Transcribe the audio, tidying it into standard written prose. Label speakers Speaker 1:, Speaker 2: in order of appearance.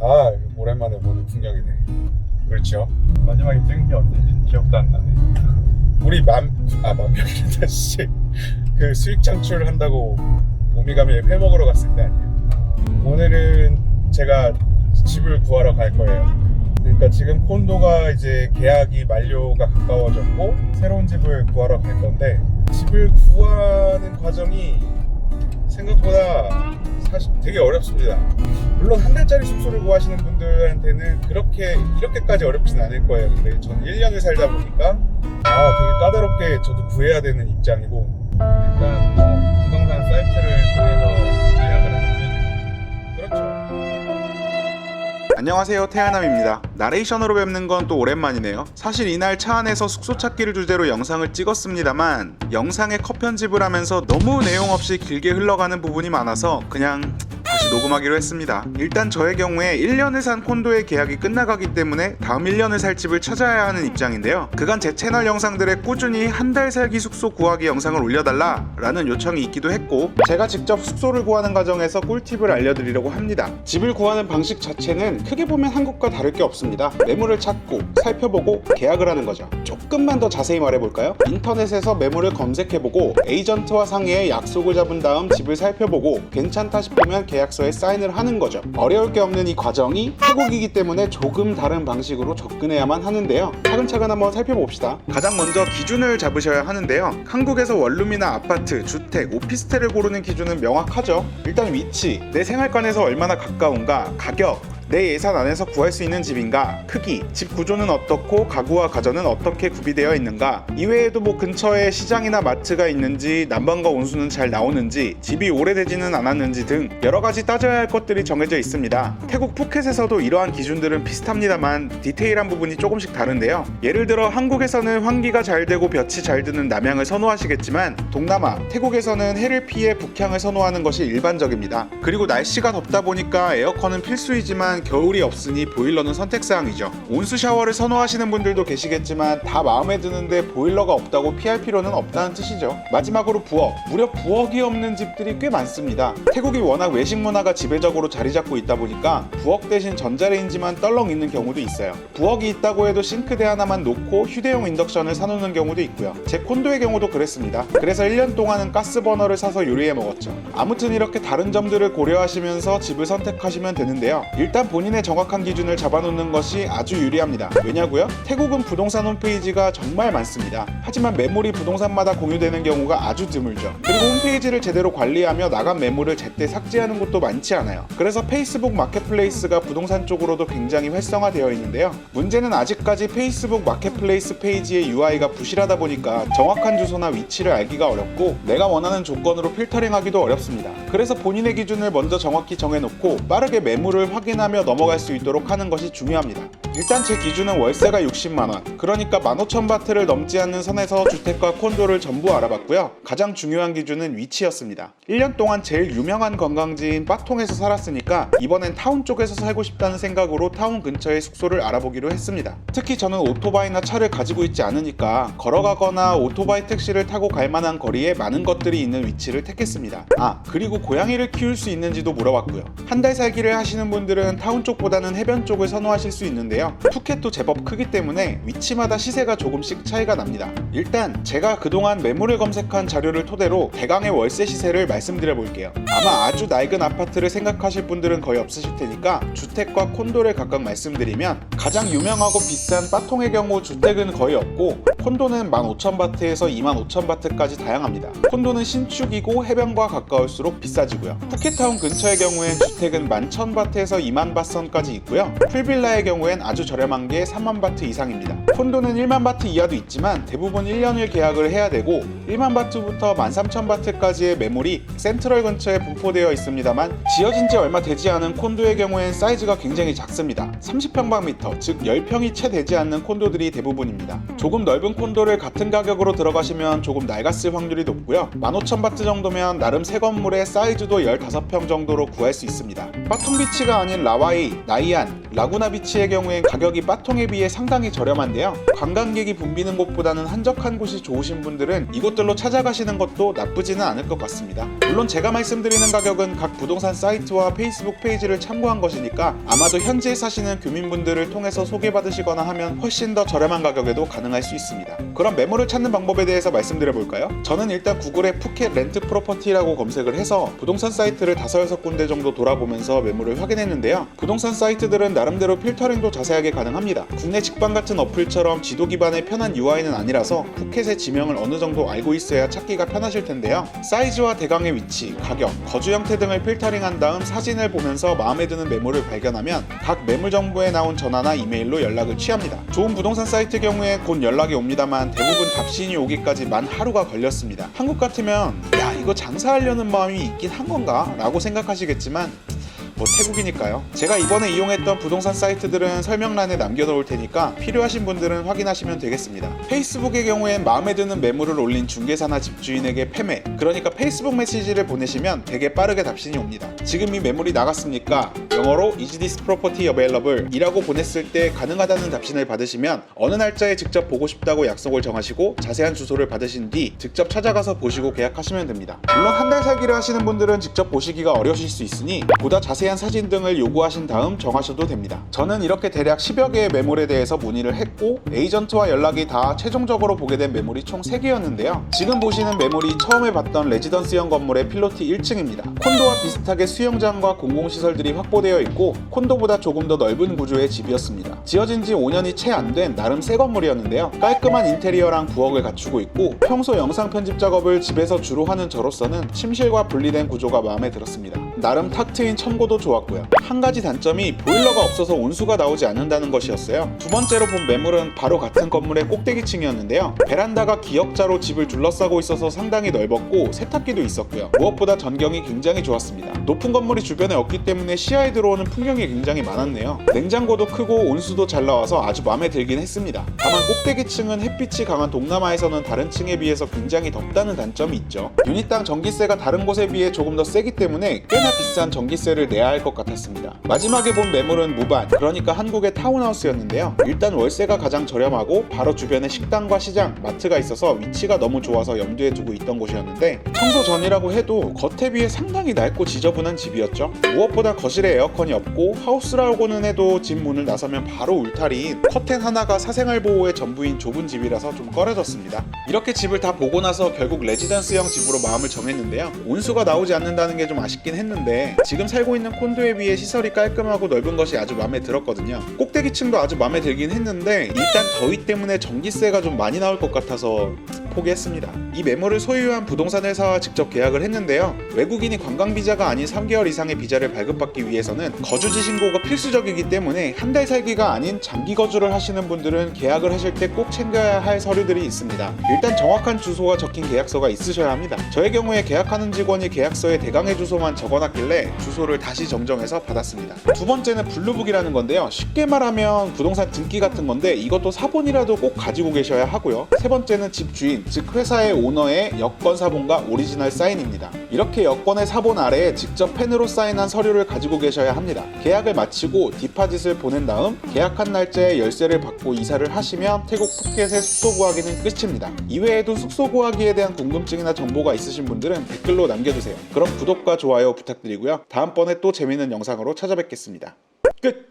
Speaker 1: 아, 오랜만에 보는 풍경이네. 그렇죠.
Speaker 2: 마지막에 찍은 게 언제인지 기억도 안 나네.
Speaker 1: 우리 만명이란다 씨. 그 수익 창출한다고 오미가미에 회 먹으러 갔을 때 아니에요. 오늘은 제가 집을 구하러 갈 거예요. 그러니까 지금 콘도가 이제 계약이 만료가 가까워졌고 새로운 집을 구하러 갈 건데, 집을 구하는 과정이 생각보다 사실 되게 어렵습니다. 물론 한 달짜리 숙소를 구하시는 분들한테는 이렇게까지 어렵진 않을 거예요. 근데 저는 1년을 살다 보니까 되게 까다롭게 저도 구해야 되는 입장이고.
Speaker 2: 일단 부동산 사이트를 통해서 예약을 하면
Speaker 1: 그렇죠.
Speaker 3: 안녕하세요, 태아남입니다. 나레이션으로 뵙는 건 또 오랜만이네요. 사실 이날 차 안에서 숙소 찾기를 주제로 영상을 찍었습니다만 영상에 컷 편집을 하면서 너무 내용 없이 길게 흘러가는 부분이 많아서 그냥 다시 녹음하기로 했습니다. 일단 저의 경우에 1년을 산 콘도의 계약이 끝나가기 때문에 다음 1년을 살 집을 찾아야 하는 입장인데요. 그간 제 채널 영상들에 꾸준히 한 달 살기 숙소 구하기 영상을 올려달라 라는 요청이 있기도 했고, 제가 직접 숙소를 구하는 과정에서 꿀팁을 알려드리려고 합니다. 집을 구하는 방식 자체는 크게 보면 한국과 다를 게 없습니다. 매물을 찾고 살펴보고 계약을 하는 거죠. 조금만 더 자세히 말해볼까요? 인터넷에서 매물을 검색해보고 에이전트와 상의해 약속을 잡은 다음 집을 살펴보고 괜찮다 싶으면 계약서에 사인을 하는 거죠. 어려울 게 없는 이 과정이 태국이기 때문에 조금 다른 방식으로 접근해야만 하는데요. 차근차근 한번 살펴봅시다. 가장 먼저 기준을 잡으셔야 하는데요. 한국에서 원룸이나 아파트, 주택, 오피스텔을 고르는 기준은 명확하죠. 일단 위치, 내 생활권에서 얼마나 가까운가, 가격, 내 예산 안에서 구할 수 있는 집인가, 크기, 집 구조는 어떻고 가구와 가전은 어떻게 구비되어 있는가, 이외에도 근처에 시장이나 마트가 있는지, 난방과 온수는 잘 나오는지, 집이 오래되지는 않았는지 등 여러가지 따져야 할 것들이 정해져 있습니다. 태국 푸켓에서도 이러한 기준들은 비슷합니다만 디테일한 부분이 조금씩 다른데요. 예를 들어 한국에서는 환기가 잘 되고 볕이 잘 드는 남향을 선호하시겠지만, 동남아, 태국에서는 해를 피해 북향을 선호하는 것이 일반적입니다. 그리고 날씨가 덥다 보니까 에어컨은 필수이지만 겨울이 없으니 보일러는 선택사항이죠. 온수 샤워를 선호하시는 분들도 계시겠지만 다 마음에 드는데 보일러가 없다고 피할 필요는 없다는 뜻이죠. 마지막으로 부엌, 무려 부엌이 없는 집들이 꽤 많습니다. 태국이 워낙 외식 문화가 지배적으로 자리 잡고 있다 보니까 부엌 대신 전자레인지만 떨렁 있는 경우도 있어요. 부엌이 있다고 해도 싱크대 하나만 놓고 휴대용 인덕션을 사놓는 경우도 있고요. 제 콘도의 경우도 그랬습니다. 그래서 1년 동안은 가스버너를 사서 요리해 먹었죠. 아무튼 이렇게 다른 점들을 고려하시면서 집을 선택하시면 되는데요. 일단 본인의 정확한 기준을 잡아놓는 것이 아주 유리합니다. 왜냐고요? 태국은 부동산 홈페이지가 정말 많습니다. 하지만 매물이 부동산마다 공유되는 경우가 아주 드물죠. 그리고 홈페이지를 제대로 관리하며 나간 매물을 제때 삭제하는 곳도 많지 않아요. 그래서 페이스북 마켓플레이스가 부동산 쪽으로도 굉장히 활성화되어 있는데요. 문제는 아직까지 페이스북 마켓플레이스 페이지의 UI가 부실하다 보니까 정확한 주소나 위치를 알기가 어렵고 내가 원하는 조건으로 필터링하기도 어렵습니다. 그래서 본인의 기준을 먼저 정확히 정해놓고 빠르게 매물을 확인하며 넘어갈 수 있도록 하는 것이 중요합니다. 일단 제 기준은 월세가 60만원, 그러니까 15,000바트를 넘지 않는 선에서 주택과 콘도를 전부 알아봤고요. 가장 중요한 기준은 위치였습니다. 1년 동안 제일 유명한 관광지인 빠통에서 살았으니까 이번엔 타운 쪽에서 살고 싶다는 생각으로 타운 근처의 숙소를 알아보기로 했습니다. 특히 저는 오토바이나 차를 가지고 있지 않으니까 걸어가거나 오토바이 택시를 타고 갈 만한 거리에 많은 것들이 있는 위치를 택했습니다. 그리고 고양이를 키울 수 있는지도 물어봤고요. 한 달 살기를 하시는 분들은 타운 쪽보다는 해변 쪽을 선호하실 수 있는데요. 푸켓도 제법 크기 때문에 위치마다 시세가 조금씩 차이가 납니다. 일단 제가 그동안 매물을 검색한 자료를 토대로 대강의 월세 시세를 말씀드려 볼게요. 아마 아주 낡은 아파트를 생각하실 분들은 거의 없으실 테니까 주택과 콘도를 각각 말씀드리면, 가장 유명하고 비싼 빠통의 경우 주택은 거의 없고 콘도는 15,000바트에서 25,000바트까지 다양합니다. 콘도는 신축이고 해변과 가까울수록 비싸지고요. 푸켓타운 근처의 경우엔 주택은 11,000바트에서 20,000바트선까지 있고요. 풀빌라의 경우엔 아주 저렴한 게 30,000바트 이상입니다. 콘도는 10,000바트 이하도 있지만 대부분 1년을 계약을 해야 되고 10,000바트부터 13,000바트까지의 매물이 센트럴 근처에 분포되어 있습니다만, 지어진 지 얼마 되지 않은 콘도의 경우엔 사이즈가 굉장히 작습니다. 30평방미터, 즉 10평이 채 되지 않는 콘도들이 대부분입니다. 조금 넓은 콘도를 같은 가격으로 들어가시면 조금 낡았을 확률이 높고요. 15,000바트 정도면 나름 새 건물의 사이즈도 15평 정도로 구할 수 있습니다. 빠통비치가 아닌 라와 하와이, 나이안, 라구나비치의 경우엔 가격이 빠통에 비해 상당히 저렴한데요. 관광객이 붐비는 곳보다는 한적한 곳이 좋으신 분들은 이곳들로 찾아가시는 것도 나쁘지는 않을 것 같습니다. 물론 제가 말씀드리는 가격은 각 부동산 사이트와 페이스북 페이지를 참고한 것이니까 아마도 현지에 사시는 교민분들을 통해서 소개받으시거나 하면 훨씬 더 저렴한 가격에도 가능할 수 있습니다. 그럼 매물을 찾는 방법에 대해서 말씀드려 볼까요? 저는 일단 구글에 푸켓 렌트 프로퍼티라고 검색을 해서 부동산 사이트를 5-6군데 정도 돌아보면서 매물을 확인했는데요. 부동산 사이트들은 나름대로 필터링도 자세하게 가능합니다. 국내 직방 같은 어플처럼 지도 기반의 편한 UI는 아니라서 푸켓의 지명을 어느 정도 알고 있어야 찾기가 편하실 텐데요. 사이즈와 대강의 위치, 가격, 거주 형태 등을 필터링한 다음 사진을 보면서 마음에 드는 매물을 발견하면 각 매물 정보에 나온 전화나 이메일로 연락을 취합니다. 좋은 부동산 사이트 경우에 곧 연락이 옵니다만 대부분 답신이 오기까지 만 하루가 걸렸습니다. 한국 같으면 야 이거 장사하려는 마음이 있긴 한 건가? 라고 생각하시겠지만 뭐 태국이니까요. 제가 이번에 이용했던 부동산 사이트들은 설명란에 남겨놓을 테니까 필요하신 분들은 확인하시면 되겠습니다. 페이스북의 경우엔 마음에 드는 매물을 올린 중개사나 집주인에게 패매, 그러니까 페이스북 메시지를 보내시면 되게 빠르게 답신이 옵니다. 지금 이 매물이 나갔습니까? 영어로 Is this property available? 이라고 보냈을 때 가능하다는 답신을 받으시면 어느 날짜에 직접 보고 싶다고 약속을 정하시고 자세한 주소를 받으신 뒤 직접 찾아가서 보시고 계약하시면 됩니다. 물론 한 달 살기를 하시는 분들은 직접 보시기가 어려우실 수 있으니 보다 자세한 사진 등을 요구하신 다음 정하셔도 됩니다. 저는 이렇게 대략 10여 개의 매물에 대해서 문의를 했고 에이전트와 연락이 다 최종적으로 보게 된 매물이 총 3개였는데요. 지금 보시는 매물이 처음에 봤던 레지던스형 건물의 필로티 1층입니다. 콘도와 비슷하게 수영장과 공공시설들이 확보되어 있고 콘도보다 조금 더 넓은 구조의 집이었습니다. 지어진 지 5년이 채 안 된 나름 새 건물이었는데요. 깔끔한 인테리어랑 부엌을 갖추고 있고 평소 영상 편집 작업을 집에서 주로 하는 저로서는 침실과 분리된 구조가 마음에 들었습니다. 나름 탁 트인 천고도 좋았고요. 한 가지 단점이 보일러가 없어서 온수가 나오지 않는다는 것이었어요. 두 번째로 본 매물은 바로 같은 건물의 꼭대기층이었는데요. 베란다가 기역자로 집을 둘러싸고 있어서 상당히 넓었고 세탁기도 있었고요. 무엇보다 전경이 굉장히 좋았습니다. 높은 건물이 주변에 없기 때문에 시야에 들어오는 풍경이 굉장히 많았네요. 냉장고도 크고 온수도 잘 나와서 아주 마음에 들긴 했습니다. 다만 꼭대기층은 햇빛이 강한 동남아에서는 다른 층에 비해서 굉장히 덥다는 단점이 있죠. 유닛당 전기세가 다른 곳에 비해 조금 더 세기 때문에 꽤나 비싼 전기세를 내야 할 것 같았습니다. 마지막에 본 매물은 무반, 그러니까 한국의 타운하우스였는데요. 일단 월세가 가장 저렴하고 바로 주변에 식당과 시장, 마트가 있어서 위치가 너무 좋아서 염두에 두고 있던 곳이었는데 청소 전이라고 해도 겉에 비해 상당히 낡고 지저분한 집이었죠. 무엇보다 거실에 에어컨이 없고 하우스라고는 해도 집 문을 나서면 바로 울타리인 커튼 하나가 사생활 보호의 전부인 좁은 집이라서 좀 꺼려졌습니다. 이렇게 집을 다 보고 나서 결국 레지던스형 집으로 마음을 정했는데요. 온수가 나오지 않는다는 게 좀 아쉽긴 했는데 지금 살고 있는 콘도에 비해 시설이 깔끔하고 넓은 것이 아주 마음에 들었거든요. 꼭대기층도 아주 마음에 들긴 했는데 일단 더위 때문에 전기세가 좀 많이 나올 것 같아서 포기했습니다. 이 매물을 소유한 부동산 회사와 직접 계약을 했는데요. 외국인이 관광비자가 아닌 3개월 이상의 비자를 발급받기 위해서는 거주지 신고가 필수적이기 때문에 한 달 살기가 아닌 장기 거주를 하시는 분들은 계약을 하실 때 꼭 챙겨야 할 서류들이 있습니다. 일단 정확한 주소가 적힌 계약서가 있으셔야 합니다. 저의 경우에 계약하는 직원이 계약서에 대강의 주소만 적어놨길래 주소를 다시 정정해서 받았습니다. 두 번째는 블루북이라는 건데요. 쉽게 말하면 부동산 등기 같은 건데 이것도 사본이라도 꼭 가지고 계셔야 하고요. 세 번째는 집주인, 즉 회사의 오너의 여권 사본과 오리지널 사인입니다. 이렇게 여권의 사본 아래에 직접 펜으로 사인한 서류를 가지고 계셔야 합니다. 계약을 마치고 디파짓을 보낸 다음 계약한 날짜에 열쇠를 받고 이사를 하시면 태국 푸켓의 숙소 구하기는 끝입니다. 이외에도 숙소 구하기에 대한 궁금증이나 정보가 있으신 분들은 댓글로 남겨주세요. 그럼 구독과 좋아요 부탁드리고요. 다음번에 또 재밌는 영상으로 찾아뵙겠습니다. 끝!